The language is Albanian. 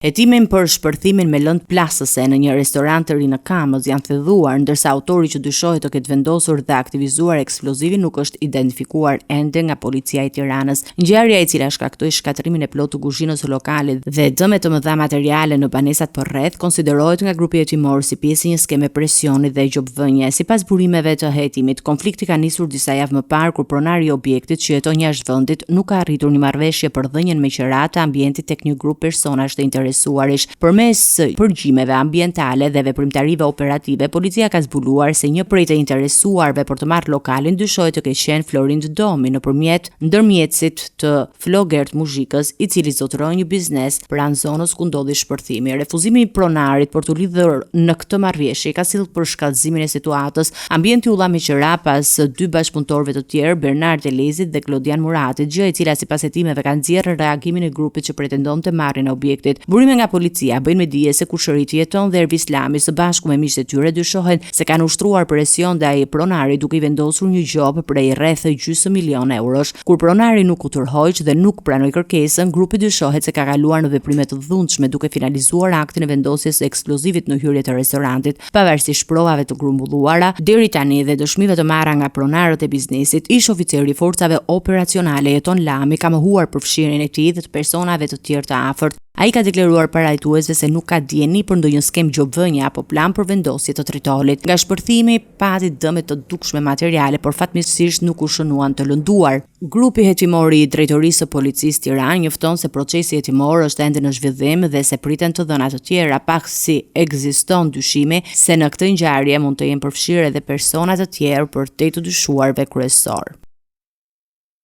Hetimin për shpërthimin me lëndë plasëse në një restorant të ri në Kamës janë thelluar, ndërsa autori që dyshohet të ketë vendosur dhe aktivizuar eksplozivin nuk është identifikuar ende nga policia e Tiranës. Ngjarja e cila shkaktoi shkatrimin e plotë të kuzhinës së lokalit dhe dëme të mëdha materiale në banesat përreth, konsiderohet nga grupi hetimor si pjesë e një skeme presioni dhe gjobvënie. Sipas burimeve të hetimit, konflikti ka nisur disa javë më parë kur pronari i objektit që jeton jashtë vendit nuk ka arritur një marrëveshje për dhënien me qerat të ambientit tek një grup personazh të interesuarish. Përmes përgjimeve ambientale dhe veprimtarive operative, policia ka zbuluar se një prej të interesuarve për të marrë lokalin dyshohet të ketë qenë Florind Domi nëpërmjet ndërmjetësit të Flogert Muzhikës, i cili zotëroi një biznes pranë zonës ku ndodhi shpërthimi. Refuzimi i pronarit për të lidhur në këtë marrëveshje ka sjellë për shkallëzimin e situatës. Ambienti u dha me qira pas dy bashkëpunëtorëve të tjerë, Bernard Elezit dhe Klodian Muratit, gjë e cila sipas hetimeve ka nxjerrë reagimin e grupit që pretendonte marrjen e objektit. Burime nga policia bëjnë me dije se kushërit jeton dhe Erbi Islami së bashku me miqtë e tyre dyshohen se kanë ushtruar presion ndaj pronarit duke i vendosur një gjobë prej rreth €500.000 eurosh. Kur pronari nuk u tërhoq dhe nuk pranoi kërkesën, grupi dyshohet se ka kaluar në veprime të dhunshme duke finalizuar aktin e vendosjes së eksplozivit në hyrje të restorantit. Pavarësisht provave të grumbulluara deri tani dhe dëshmive të marra nga pronarët e biznesit, ish oficeri i forcave operacionale Jeton Lami ka mohuar përfshirjen e tij dhe të personave të tjerë të afërt. Ai ka deklaruar parajtuesve se nuk ka dieni për ndonjë skem gjobvënie apo plan për vendosje të tritolit. Nga shpërthimi pati dëme të dukshme materiale, por fatmirësisht nuk u shënuan të lënduar. Grupi hetimor i Drejtorisë së Policisë Tiranë njofton se procesi hetimor është ende në zhvillim dhe se priten të dhëna të tjera, paksi ekziston dyshimi se në këtë ngjarje mund të jenë përfshirë edhe persona të tjerë për te të dyshuarve kryesor.